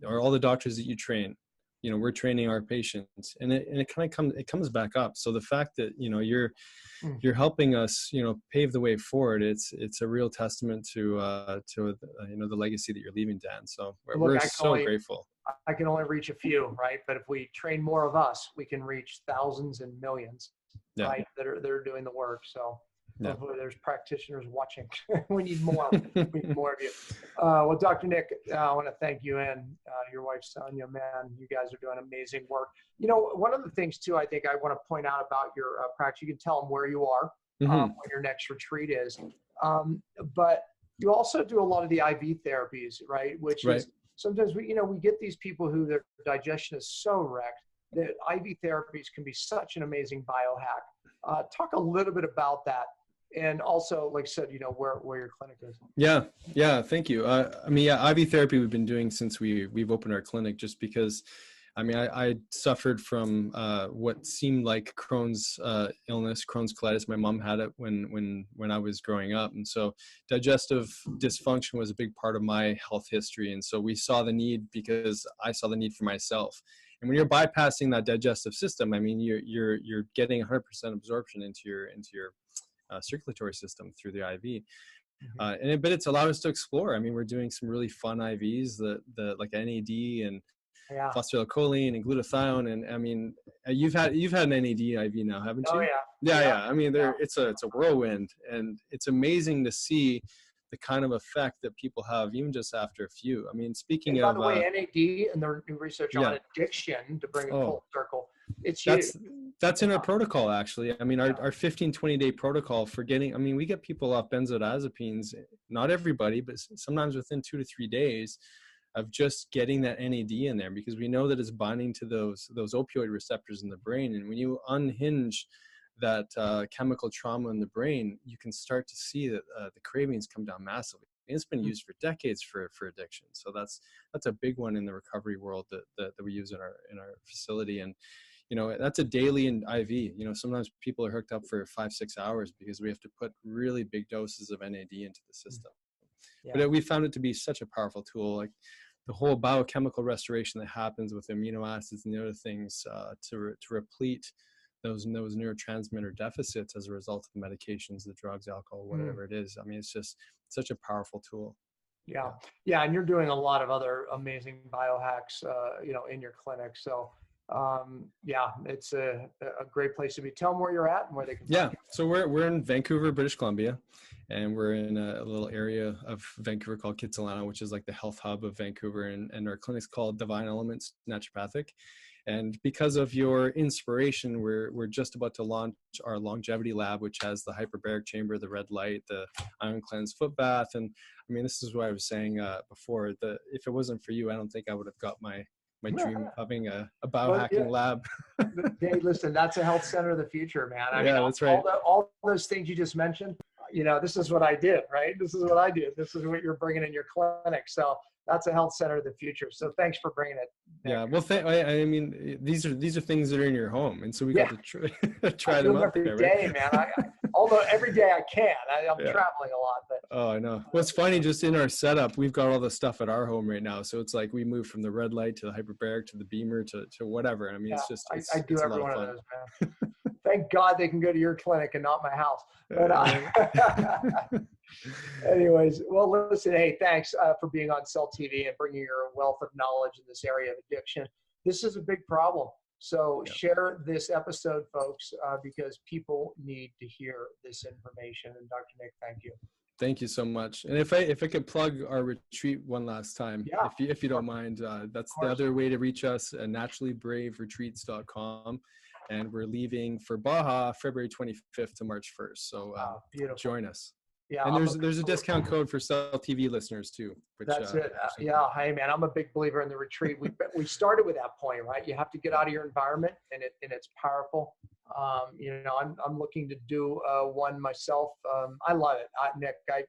or all the doctors that you train, we're training our patients, and it comes back up. So the fact that, you're helping us, pave the way forward, it's a real testament to the legacy that you're leaving, Dan. So we're so grateful. I can only reach a few, right? But if we train more of us, we can reach thousands and millions, right? That are doing the work. So hopefully there's practitioners watching. We need more. We need more of you. Well, Dr. Nick, I want to thank you and your wife, Sonya, man. You guys are doing amazing work. One of the things too, I think I want to point out about your practice, you can tell them where you are, when your next retreat is. But you also do a lot of the IV therapies, right? Which is sometimes we get these people who their digestion is so wrecked that IV therapies can be such an amazing biohack. Talk a little bit about that. And also, like I said, where your clinic is. Yeah. Thank you. IV therapy we've been doing since we've opened our clinic, just because, I suffered from what seemed like Crohn's illness, Crohn's colitis. My mom had it when I was growing up. And so digestive dysfunction was a big part of my health history. And so we saw the need, because I saw the need for myself. And when you're bypassing that digestive system, you're getting 100% absorption into your circulatory system through the IV. But it's allowed us to explore. We're doing some really fun IVs that like NAD and phosphatidylcholine and glutathione. And you've had an NAD IV now, haven't you? Oh yeah. It's a whirlwind, and it's amazing to see the kind of effect that people have even just after a few. Speaking by of the way, NAD and their new research on addiction, to bring it full circle, that's in our protocol, actually. Our 15-20 day protocol for getting, we get people off benzodiazepines, not everybody, but sometimes within 2 to 3 days of just getting that NAD in there, because we know that it's binding to those opioid receptors in the brain. And when you unhinge that chemical trauma in the brain, you can start to see that the cravings come down massively. And it's been used for decades for addiction. So that's a big one in the recovery world that we use in our facility. And that's a daily IV. Sometimes people are hooked up for 5-6 hours because we have to put really big doses of NAD into the system. But we found it to be such a powerful tool, like the whole biochemical restoration that happens with amino acids and the other things to replete those neurotransmitter deficits as a result of the medications, the drugs, alcohol, whatever it is. it's just such a powerful tool. Yeah. And you're doing a lot of other amazing biohacks, in your clinic. So it's a great place to be. Tell them where you're at and where they can find you. So we're in Vancouver, British Columbia, and we're in a little area of Vancouver called Kitsilano, which is like the health hub of Vancouver, and our clinic's called Divine Elements Naturopathic. And because of your inspiration, we're just about to launch our longevity lab, which has the hyperbaric chamber, the red light, the ion cleanse foot bath. And this is what I was saying before, that if it wasn't for you, I don't think I would have got my dream of having a biohacking lab. Hey, listen, that's a health center of the future, man. That's right. All those things you just mentioned, this is what I did, right? This is what I did. This is what you're bringing in your clinic. So that's a health center of the future. So thanks for bringing it, Nick. Yeah, well, I mean, these are things that are in your home, and so we got to try I do them them out every there, day, right? man. Although every day I can. I'm Yeah. traveling a lot, but Oh, I know. What's funny, just in our setup, we've got all the stuff at our home right now. So it's like we moved from the red light to the hyperbaric to the beamer to whatever. I mean, yeah, it's just I do it's a every lot one of of fun. those, man. Thank God they can go to your clinic and not my house. But anyways, well, listen, hey, thanks for being on Cell TV and bringing your wealth of knowledge in this area of addiction. This is a big problem. So share this episode, folks, because people need to hear this information. And Dr. Nick, thank you. Thank you so much. And if I could plug our retreat one last time, if you don't mind, that's the other way to reach us, naturallybraveretreats.com. And we're leaving for Baja February 25th to March 1st. So join us. Yeah, and there's a discount code for Cell TV listeners too. That's it. Yeah, hey man, I'm a big believer in the retreat. We started with that point, right? You have to get out of your environment, and it's powerful. I'm looking to do one myself. I love it, Nick. I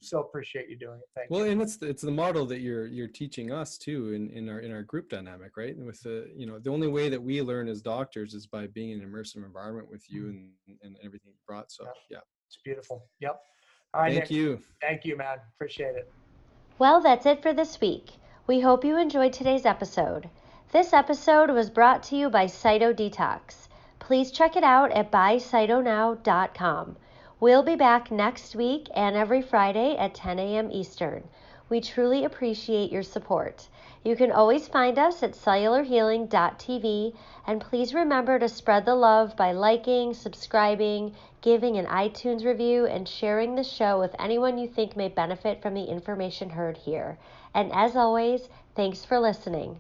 so appreciate you doing it. Thank you. Well, and it's the model that you're teaching us too in our group dynamic, right? And with the only way that we learn as doctors is by being in an immersive environment with you and everything you brought. So yeah, it's beautiful. Yep. All right, Thank you. Thank you, man. Appreciate it. Well, that's it for this week. We hope you enjoyed today's episode. This episode was brought to you by Detox. Please check it out at buycytonow.com. We'll be back next week and every Friday at 10 a.m. Eastern. We truly appreciate your support. You can always find us at cellularhealing.tv, and please remember to spread the love by liking, subscribing, giving an iTunes review, and sharing the show with anyone you think may benefit from the information heard here. And as always, thanks for listening.